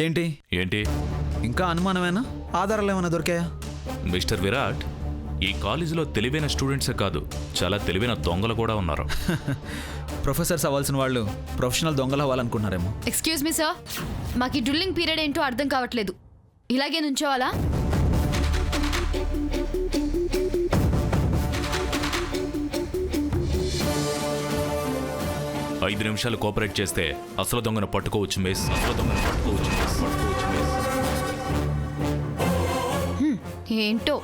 ఏంటి ఏంటి ఇంకా అనుమానమేనా? ఆధారాలు ఏమైనా దొరికాయా? మిస్టర్ విరాట్, ఈ కాలేజీలో తెలివైన స్టూడెంట్సే కాదు, చాలా తెలివైన దొంగలు కూడా ఉన్నారు. ప్రొఫెసర్స్ అవ్వాల్సిన వాళ్ళు ప్రొఫెషనల్ దొంగలు అవ్వాలనుకున్నారేమో. ఎక్స్క్యూజ్ మీ సార్, మాకు ఈ డ్రిల్లింగ్ పీరియడ్ ఏంటో అర్థం కావట్లేదు. ఇలాగే నుంచోవాలా? ఐదు నిమిషాలు కోఆపరేట్ చేస్తే అసలు దొంగను పట్టుకోవచ్చు మిస్. అసలు దొంగను పట్టుకోవచ్చు మిస్. ఏంటో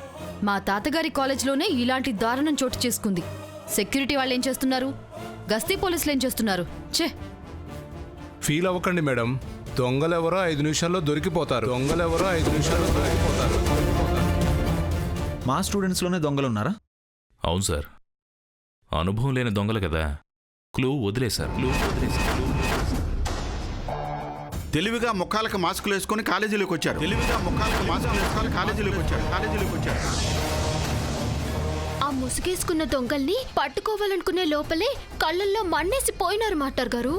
మా తాతగారి కాలేజ్లోనే ఇలాంటి దారుణం చోటు చేసుకుంది. సెక్యూరిటీ వాళ్ళు ఏం చేస్తున్నారు? గస్తీ పోలీసులు ఏం చేస్తున్నారు? ఛే! ఫీల్ అవ్వకండి మేడం, దొంగలెవరో 5 నిమిషాల్లో దొరికిపోతారు. మా స్టూడెంట్స్లోనే దొంగలున్నారా? అవును సార్, అనుభవం లేని దొంగలు కదా, క్లూ వదిలేశారు. తెలివిగా ముఖాలకు మాస్కులు వేసుకొని కాలేజీలోకి వచ్చారు. ఆ ముసుగేసుకున్న దొంగల్ని పట్టుకోవాలనుకునే లోపలే కళ్ళల్లో మన్నేసి పోయినారు మాస్టర్ గారు.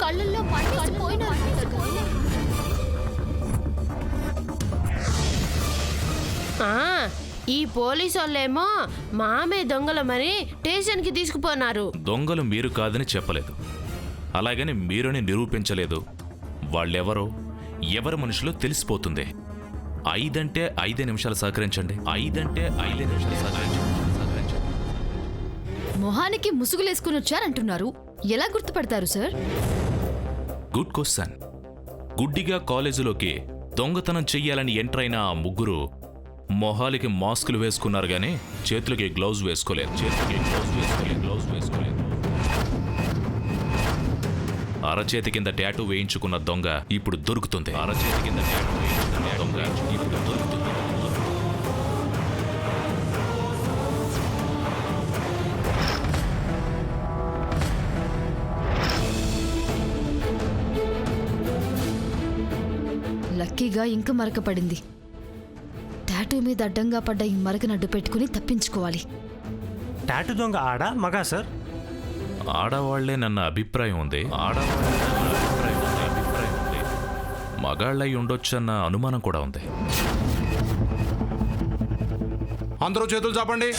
ఈ పోలీసు వాళ్ళేమో మామే దొంగలమని స్టేషన్కి తీసుకుపోనారు. దొంగలు మీరు కాదని చెప్పలేదు, అలాగని మీరని నిరూపించలేదు. వాళ్ళెవరో ఎవరి మనుషులో తెలిసిపోతుంది. 5 అంటే 5 నిమిషాలు సహకరించండి. 5 అంటే 5 నిమిషాలు సహకరించండి. మొహానికి ముసుగులేసుకుని వచ్చారంటున్నారు. ఎలా గుర్తుపడతారు సార్? Good question. గుడ్డిగా కాలేజీలోకి దొంగతనం చెయ్యాలని ఎంటర్ అయిన ఆ ముగ్గురు మొహాలకి మాస్కులు వేసుకున్నారు గానీ చేతులకి గ్లౌజ్ వేసుకోలేదు. అరచేతి కింద టాటూ వేయించుకున్న దొంగ ఇప్పుడు దొరుకుతుంది. లక్కీగా ఇంక మరక పడింది. టాటూ మీద అడ్డంగా పడ్డ ఈ మరకను అడ్డు పెట్టుకుని తప్పించుకోవాలి. టాటూ దొంగ ఆడా మగా సార్? ఆడవాళ్లే నన్న అభిప్రాయం ఉంది. మగాళ్ళై ఉండొచ్చన్న అనుమానం కూడా ఉంది. అందరూ చేతులు చాపండి.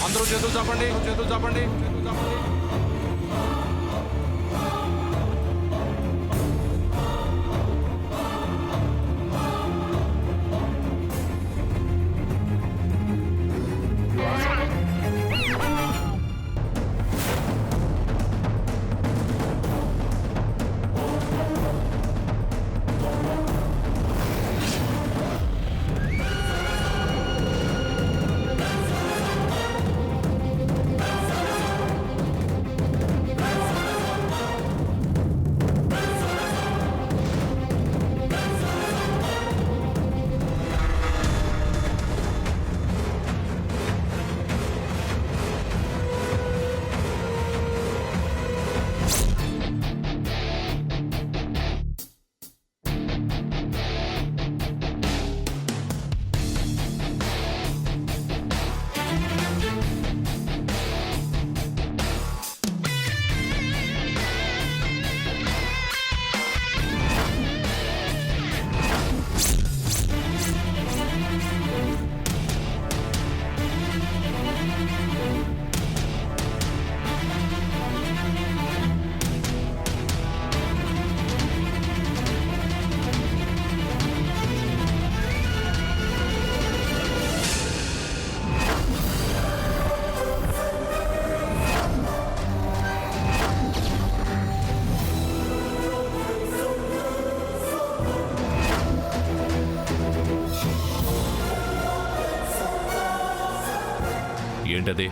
ఏంటది?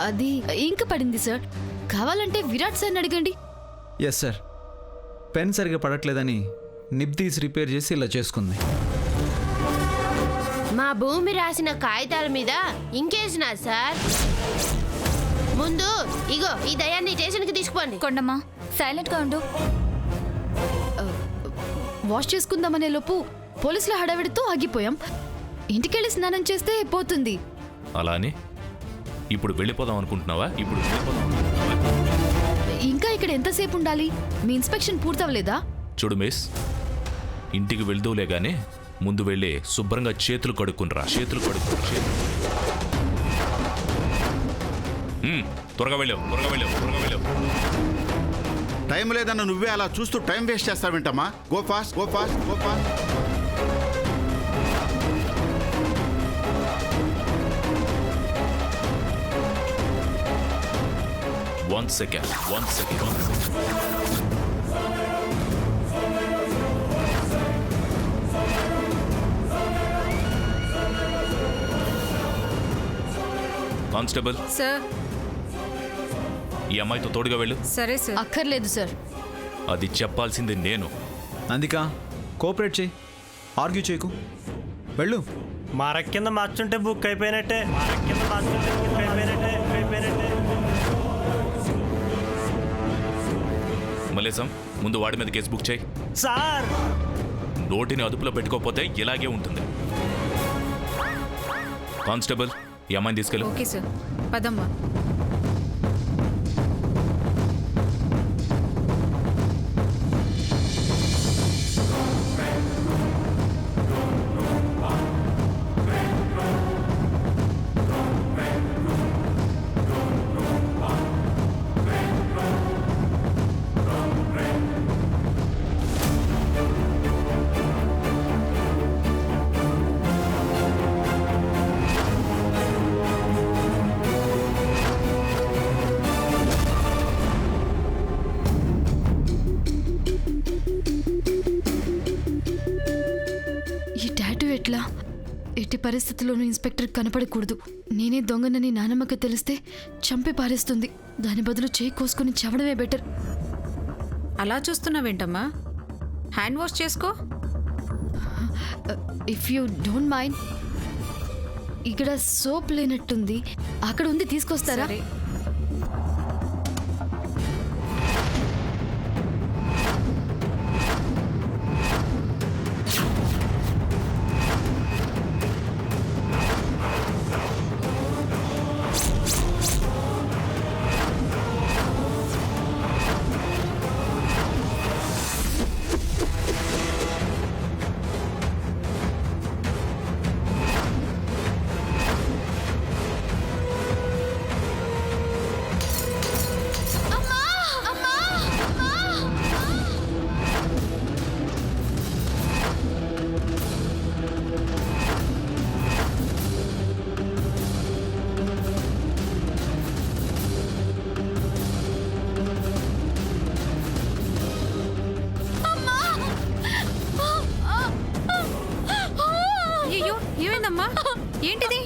అది ఇంక పడింది సార్. కావాలంటే విరాట్ సార్ని అడగండి. ఎస్ సార్, పెన్ సరిగా పడట్లేదని నిబ్ తీసి రిపేర్ చేసి ఇలా చేసుకుంది. మా భూమి రాసిన కాగితాల మీద ఇంకేసినా సార్. ముందు ఇగో ఈ దయాన్ని స్టేషన్కి తీసుకుపోండి. కొండమ్మా సైలెంట్గా ఉండు. వాష్ చేసుకుందామనే లోపు పోలీసుల హడావిడితో ఆగిపోయాం. ఇంటికెళ్ళి స్నానం చేస్తే పోతుంది. అలా అని ఇప్పుడు వెళ్ళిపోదాం అనుకుంటున్నావా? ఇంకా ఇక్కడ ఎంతసేపు ఉండాలి? మీ ఇన్స్పెక్షన్ పూర్తవలేదా? చూడు మిస్, ఇంటికి వెళ్దూలే గానీ ముందు వెళ్ళి శుభ్రంగా చేతులు కడుక్కునిరా. చేతులు కడుక్కు. త్వరగా వెళ్ళావు, త్వరగా వెళ్ళావు, త్వరగా వెళ్ళావు. టైం లేదన్న నువ్వే అలా చూస్తూ టైం వేస్ట్ చేస్తావేంటమ్మా? Go fast, go fast, go fast. One second, one second, one second. Constable, sir. ఈ అమ్మాయితో తోడుగా వెళ్ళు. సరే సార్. అక్కర్లేదు సార్. అది చెప్పాల్సింది నేను. నందిక, కోఆపరేట్ చేయి, ఆర్గ్యూ చేయకు, వెళ్ళు. మర కింద మార్చుంటే బుక్ అయిపోయినట్టే. మర కింద మార్చుంటే బుక్ అయిపోయినట్టే. మలేసం, ముందు వాడి మీద కేసు బుక్ చేయి. సార్, నోటిని అదుపులో పెట్టుకోకపోతే ఇలాగే ఉంటుంది. కానిస్టేబుల్, ఈ అమ్మాయిని తీసుకెళ్ళు. Okay sir. పదమ్మా. ఎట్లా? ఎట్టి పరిస్థితుల్లోనూ ఇన్స్పెక్టర్ కనపడకూడదు. నేనే దొంగనని నానమ్మకి తెలిస్తే చంపి పారేస్తుంది. దాని బదులు చేయి కోసుకొని చవడమే బెటర్. అలా చూస్తున్నావేంటమ్మా? హ్యాండ్ వాష్ చేసుకో. If you don't mind. ఇక్కడ సోప్ లేనట్టుంది, అక్కడ ఉంది, తీసుకొస్తారా? సరే. ఏంటిది?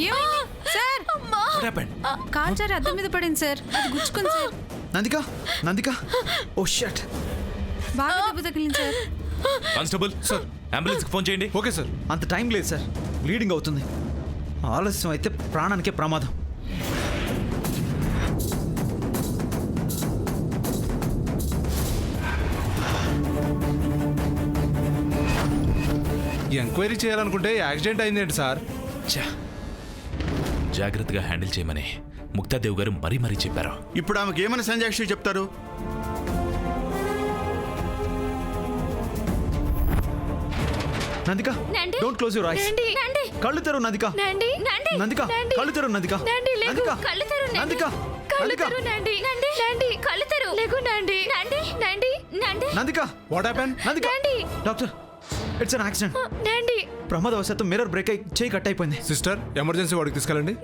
ఏమైంది సార్? కాల్ జారి అద్దం మీద పడింది సార్. అది గుచ్చుకుంది సార్. నందిక, నందిక, ఓ షట్. బాగా దెబ్బ తగిలింది సార్. కానిస్టేబుల్ సార్, అంబులెన్స్కి ఫోన్ చేయండి. Okay sir. అంత టైం లేదు సార్, బ్లీడింగ్ అవుతుంది. ఆలస్యం అయితే ప్రాణానికే ప్రమాదం. ఎంక్వైరీ చేయాలనుకుంటే యాక్సిడెంట్ అయిందేంటి సార్? జాగ్రత్తగా హ్యాండిల్ చేయమని ముక్తాదేవ్ గారు మరీ మరీ చెప్పారు. ఇప్పుడు ఆమెకి ఏమని సంజాక్షి చెప్తారు? Nandika, don't close your eyes. కళ్ళు తెరు నందిక. నందిక, కళ్ళు తెరు Nandika. Nandika, Nandika, Nandika, what happen? Nandika, doctor, it's an accident. ప్రమాదవశాత్తు మిర్రర్ బ్రేక్ అయి చేయి కట్ అయిపోయింది. సిస్టర్, ఎమర్జెన్సీ వాడికి తీసుకెళ్ళండి.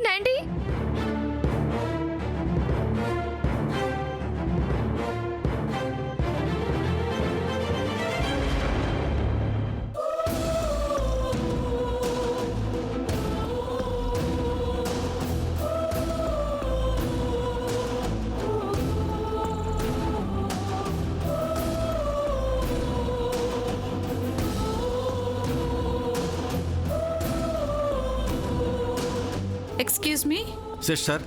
ఎక్స్క్యూజ్ మీ సిస్టర్,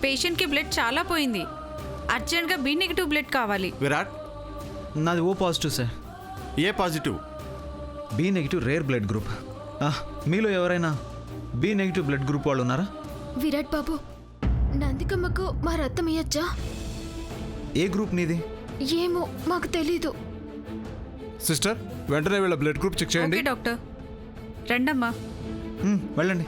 పేషెంట్కి బ్లడ్ చాలా పోయింది. అర్జెంట్గా బి నెగిటివ్ బ్లడ్ కావాలి. విరాట్, నాది O positive sir. A positive? B negative rare blood group. మీలో ఎవరైనా బి నెగిటివ్ బ్లడ్ గ్రూప్ వాళ్ళు ఉన్నారా? విరాట్ బాబు, నందికమ్మకు మా రక్తం ఇయ్యచ్చా? ఏ గ్రూప్ నీది? ఏమో మాకు తెలీదు. సిస్టర్ వెంటనే వీళ్ళ బ్లడ్ గ్రూప్ చెక్ చేయండి. ఓకే డాక్టర్, రండమ్మా. వెళ్ళండి.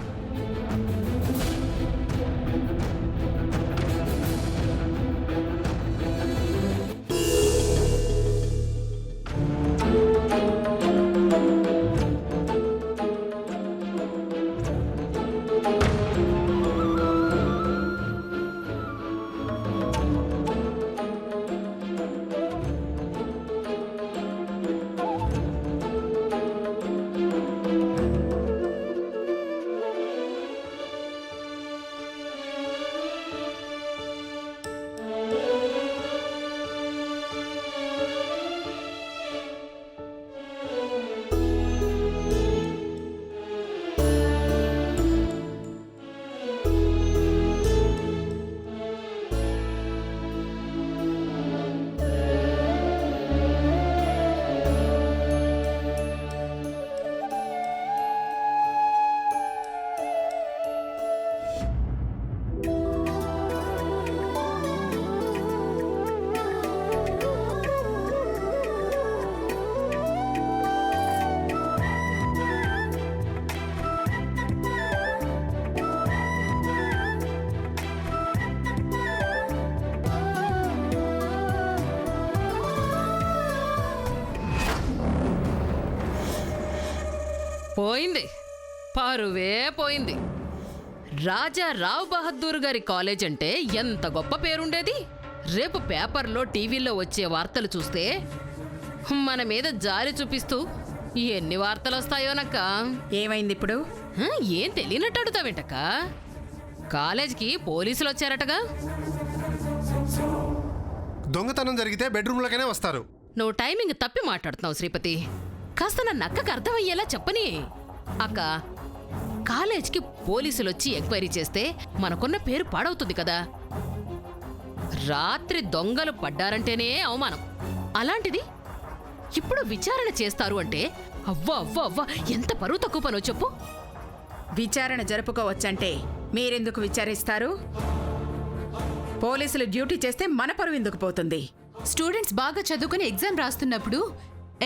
పోయింది, పరువే పోయింది. రాజా రావ్ బహదూర్ గారి కాలేజ్ అంటే ఎంత గొప్ప పేరుండేది. రేపు పేపర్లో టీవీలో వచ్చే వార్తలు చూస్తే మన మీద జారి చూపిస్తూ ఎన్ని వార్తలు వస్తాయోనక్క. ఏమైంది ఇప్పుడు? ఏం తెలియనట్టు అడుగుతావేంటక్క? కాలేజ్కి పోలీసులు వచ్చారటగా. దొంగతనం జరిగితే బెడ్రూమ్లోకనే వస్తారు. నువ్వు టైమింగ్ తప్పి మాట్లాడుతున్నావు శ్రీపతి. కాస్త నా నక్కకు అర్థమయ్యేలా చెప్పని. అక్క, కాలేజ్కి పోలీసులు వచ్చి ఎంక్వైరీ చేస్తే మనకున్న పేరు పాడవుతుంది కదా. రాత్రి దొంగలు పడ్డారంటేనే అవమానం. అలాంటిది ఇప్పుడు విచారణ చేస్తారు అంటే అవ్వా అవ్వా అవ్వా ఎంత పరువు తక్కువ పనో చెప్పు. విచారణ జరుపుకోవచ్చంటే మీరెందుకు విచారిస్తారు? పోలీసులు డ్యూటీ చేస్తే మన పరువు ఎందుకు పోతుంది? స్టూడెంట్స్ బాగా చదువుకుని ఎగ్జామ్ రాస్తున్నప్పుడు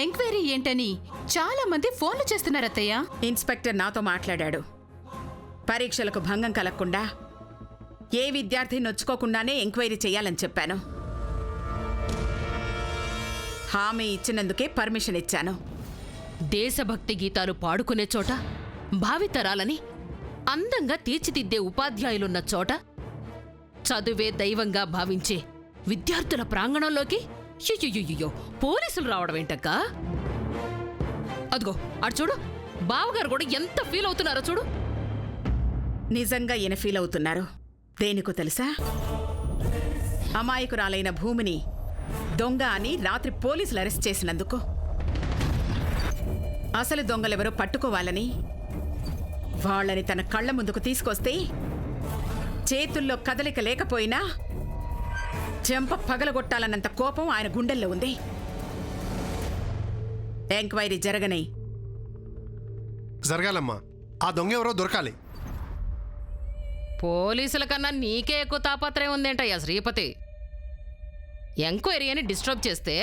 ఎంక్వైరీ ఏంటని చాలా మంది ఫోన్లు చేస్తున్నారు అత్తయ్య. ఇన్స్పెక్టర్ నాతో మాట్లాడాడు. పరీక్షలకు భంగం కలగకుండా ఏ విద్యార్థి నొచ్చుకోకుండానే ఎంక్వైరీ చేయాలని చెప్పాను. హామీ ఇచ్చినందుకే పర్మిషన్ ఇచ్చాను. దేశభక్తి గీతాలు పాడుకునే చోట, భావితరాలని అందంగా తీర్చిదిద్దే ఉపాధ్యాయులున్న చోట, చదువే దైవంగా భావించే విద్యార్థుల ప్రాంగణంలోకి అయ్యో పోలీసులు రావడం ఏంటక్కా? అదిగో అటు చూడు, బావగారు కూడా ఎంత ఫీల్ అవుతున్నారో చూడు. నిజంగా ఈయన ఫీల్ అవుతున్నారు. దేనికో తెలుసా? అమాయకురాలైన భూమిని దొంగ అని రాత్రి పోలీసులు అరెస్ట్ చేసినందుకు. అసలు దొంగలెవరో పట్టుకోవాలని వాళ్ళని తన కళ్ళ ముందుకు తీసుకొస్తే చేతుల్లో కదలిక లేకపోయినా చెంప పగలగొట్టాలన్నంత కోపం ఆయన గుండెల్లో ఉంది. ఎంక్వైరీ జరగాలమ్మా. ఆ దొంగ ఎవరో దొరకాలి. పోలీసుల కన్నా నీకే ఎక్కువ తాపత్రయం ఉందేంటయ్యా శ్రీపతి. ఎంక్వైరీ అని డిస్టర్బ్ చేస్తే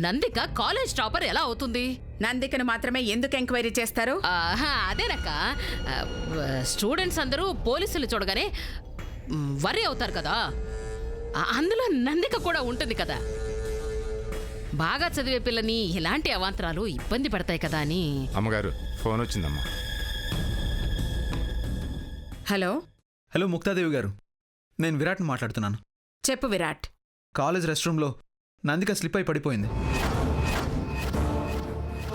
నందిక కాలేజ్ టాపర్ ఎలా అవుతుంది? నందికను మాత్రమే ఎందుకు ఎంక్వైరీ చేస్తారు? అదేనక్క, స్టూడెంట్స్ అందరూ పోలీసులు చూడగానే వర్రీ అవుతారు కదా. అందులో నందిక కూడా ఉంటుంది కదా. బాగా చదివే పిల్లని ఇలాంటి అవాంతరాలు ఇబ్బంది పడతాయి కదా అని. అమ్మగారు ఫోన్ వచ్చిందమ్మా. హలో హలో ముక్తాదేవి గారు, నేను విరాట్ని మాట్లాడుతున్నాను. చెప్పు విరాట్. కాలేజ్ రెస్ట్ రూమ్లో నందిక స్లిప్ అయి పడిపోయింది.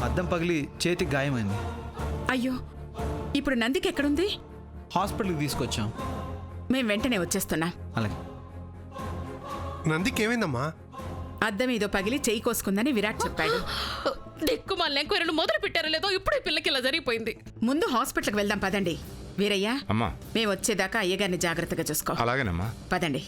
అద్దం పగిలి చేతికి గాయమైంది. అయ్యో, ఇప్పుడు నందిక ఎక్కడుంది? హాస్పిటల్కి తీసుకొచ్చాం. మేం వెంటనే వచ్చేస్తున్నాం. అలాగే. నందికి ఏమైందమ్మా? అద్దం ఏదో పగిలి చెయ్యి కోసుకుందని విరాట్ చెప్పాడు. దిక్కుమాల ఎంక్వైరీలు మొదలు పెట్టారో లేదో ఇప్పుడే పిల్లకి ఇలా జరిగిపోయింది. ముందు హాస్పిటల్కి వెళ్దాం పదండి. వీరయ్య, అమ్మా, మేము వచ్చేదాకా అయ్యగారిని జాగ్రత్తగా చూసుకో. అలాగేనమ్మా. పదండి.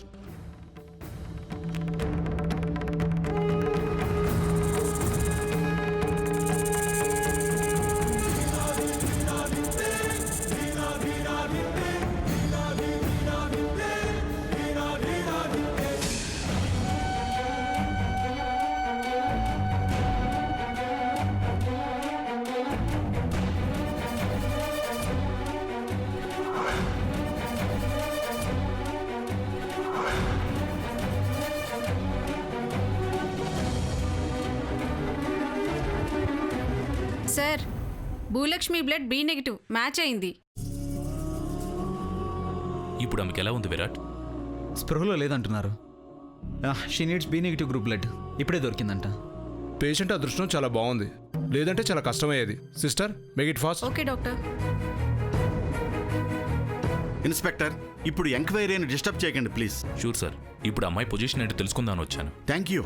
Sir Bhulakshmi blood B negative match అయింది. ఇప్పుడు ఆమెకి ఎలా ఉంది విరాట్? స్పృహలో లేదంటున్నారు. She needs B negative group blood. ఇప్పుడే దొరికిందంట. పేషెంట్ అదృష్టం చాలా బాగుంది, లేదంటే చాలా కష్టమయ్యేది. Sister, make it fast. Okay doctor. Inspector, ఇప్పుడు ఎంక్వైరీని డిస్టర్బ్ చేయకండి ప్లీజ్. Sure sir. ఇప్పుడు అమ్మాయి పొజిషన్ ఏంటో తెలుసుకుందామని వచ్చాను. Thank you.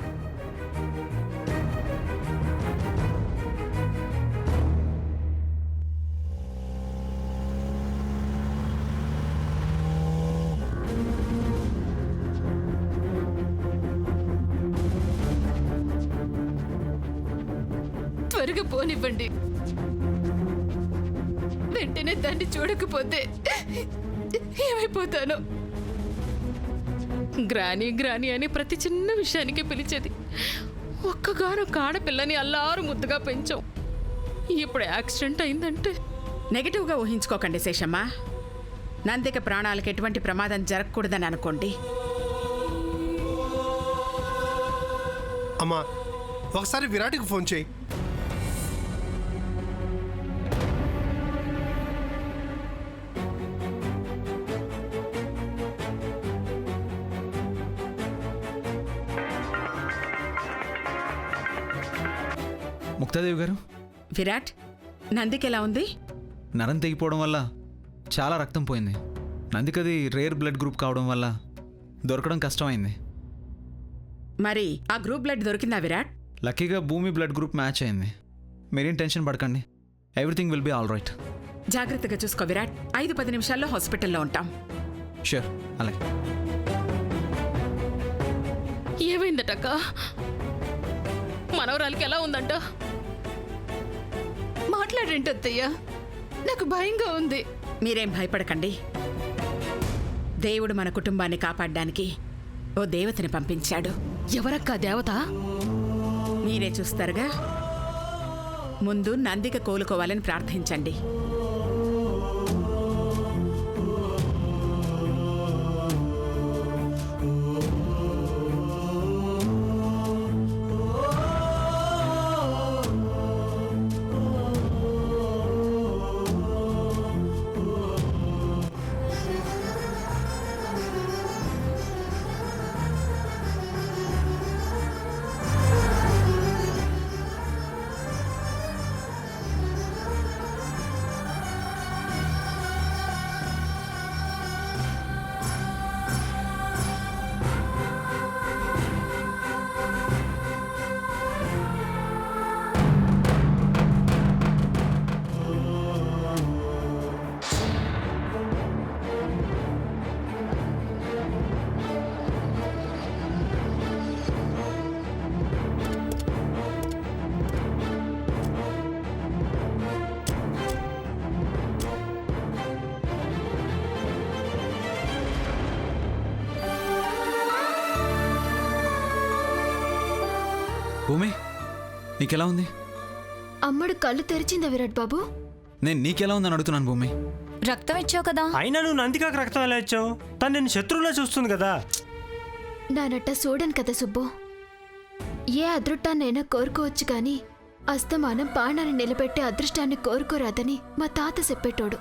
త్వరగా పోనివ్వండి. వెంటనే దాన్ని చూడకపోతే ఏమైపోతాను. గ్రానీ గ్రానీ అని ప్రతి చిన్న విషయానికి పిలిచేది. ఒక్కగానొక్క ఆడపిల్లని అల్లారు ముద్దుగా పెంచాం. ఇప్పుడు యాక్సిడెంట్ అయిందంటే. నెగిటివ్గా ఊహించుకోకండి శేషమ్మ. నందిక ప్రాణాలకు ఎటువంటి ప్రమాదం జరగకూడదని అనుకోండి. అమ్మా, ఒకసారి విరాట్కి ఫోన్ చేయి. ముక్తాదేవి గారు, విరాట్, నందికి ఎలా ఉంది? నరం తెగిపోవడం వల్ల చాలా రక్తం పోయింది. నందికది రేర్ బ్లడ్ గ్రూప్ కావడం వల్ల దొరకడం కష్టమైంది. మరి ఆ గ్రూప్ బ్లడ్ దొరికిందా విరాట్? లక్కీగా భూమి బ్లడ్ గ్రూప్ మ్యాచ్ అయింది. మీరేం టెన్షన్ పడకండి. Everything will be all right. జాగ్రత్తగా చూసుకో విరాట్. 5-10 నిమిషాల్లో హాస్పిటల్లో ఉంటాం. షూర్, అలాగే. ఏమైందటక్క? మనవరాలికి ఎలా ఉందంట? మాట్లాడేంటత్తయ్యా, నాకు భయంగా ఉంది. మీరేం భయపడకండి. దేవుడు మన కుటుంబాన్ని కాపాడడానికి ఓ దేవతని పంపించాడు. ఎవరక్క దేవత? మీరే చూస్తారుగా. ముందు నందిక కోలుకోవాలని ప్రార్థించండి. భూమి, నీకెలా ఉంది? అమ్మడు కళ్ళు తెరిచిందా విరాట్ బాబు? నేను నీకెలా ఉందని అడుగుతున్నాను భూమి. రక్తం ఇచ్చావు కదా. అయినా నువ్వు నందికాకు రక్తం ఎలా ఇచ్చావు? తను నేను శత్రువులా చూస్తుంది కదా. నానట్ట చూడను కదా సుబ్బు. ఏ అదృష్టాన్నైనా కోరుకోవచ్చు కానీ అస్తమానం ప్రాణాన్ని నిలబెట్టే అదృష్టాన్ని కోరుకోరాదని మా తాత చెప్పేటోడు.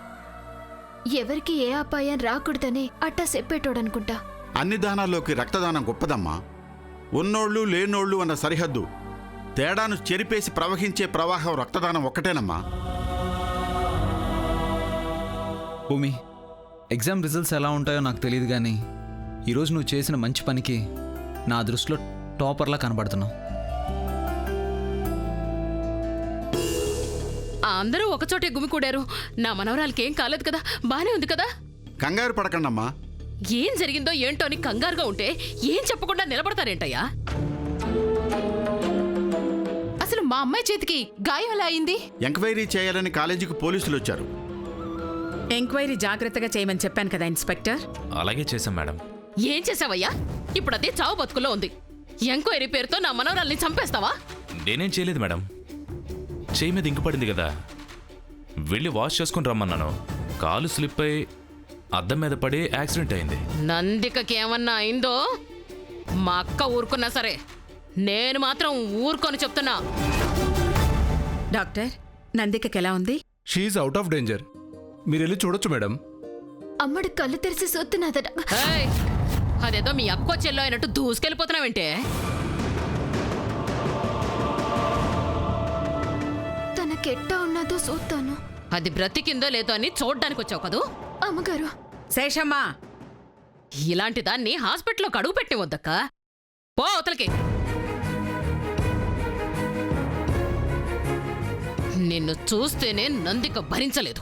ఎవరికి ఏ అపాయం రాకూడదని అట్టా చెప్పేటోడనుకుంటా. అన్ని దానాల్లోకి రక్తదానం గొప్పదమ్మా. ఉన్నోళ్ళు లేనోళ్ళు అన్న సరిహద్దు తేడాను చెరిపేసి ప్రవహించే ప్రవాహం రక్తదానం ఒక్కటేనమ్మా. భూమి, ఎగ్జామ్ రిజల్ట్స్ ఎలా ఉంటాయో నాకు తెలియదు కానీ ఈరోజు నువ్వు చేసిన మంచి పనికి నా దృష్టిలో టాపర్లా కనబడుతున్నావు. అందరూ ఒకచోటే గుమికూడారు. నా మనవరాలకి ఏం కాలేదు కదా? బానే ఉంది కదా? కంగారు పడకండమ్మా. ఏం జరిగిందో ఏంటో అని కంగారుగా ఉంటే ఏం చెప్పకుండా నిలబడతారేంటయ్యా? అసలు మా అమ్మాయి చేతికి గాయం ఎలా అయింది? ఎంక్వైరీ చేయాలని కాలేజీకి పోలీసులు వచ్చారు. ఎంక్వైరీ జాగ్రత్తగా చేయమని చెప్పాను కదా ఇన్స్పెక్టర్. అలాగే చేశాం మేడం. ఏం చేసావయ్యా? ఇప్పుడు అదే చావు బతుకులో ఉంది. ఎంక్వైరీ పేరుతో నా మనవరాల్ని చంపేస్తావా? నేనేం చేయలేదు మేడం. చేయి మీద ఇంకు పడింది కదా, వెళ్ళి వాష్ చేసుకుని రమ్మన్నాను. కాలు స్లిప్ అయి అద్దం మీద పడి యాక్సిడెంట్ అయింది. నందికకి ఏమన్నా అయిందో మా అక్క ఊరుకున్నా సరే నేను మాత్రం ఊరుకొని చెప్తున్నా. డాక్టర్, నందికకి ఎలా ఉంది? She's out of danger. మీరు వెళ్ళి చూడొచ్చు మేడం. అమ్మడు కళ్ళు తెరిచి సూత్తున్నదట. ఏయ్, అదేదో మీ అక్కో చెల్లో అయినట్టు దూసుకెళ్ళిపోతున్నావేంటే? తనకెట్టా ఉన్నదో చూస్తాను. అది బ్రతికిందో లేదో అని చూడ్డానికి వచ్చావు కదూ. అమ్మగారు, శేషమ్మా, ఇలాంటి దాన్ని హాస్పిటల్లో కడుగు పెట్టి వద్దక్క. పో అవతలకి. నిన్ను చూస్తేనే నందిక భరించలేదు.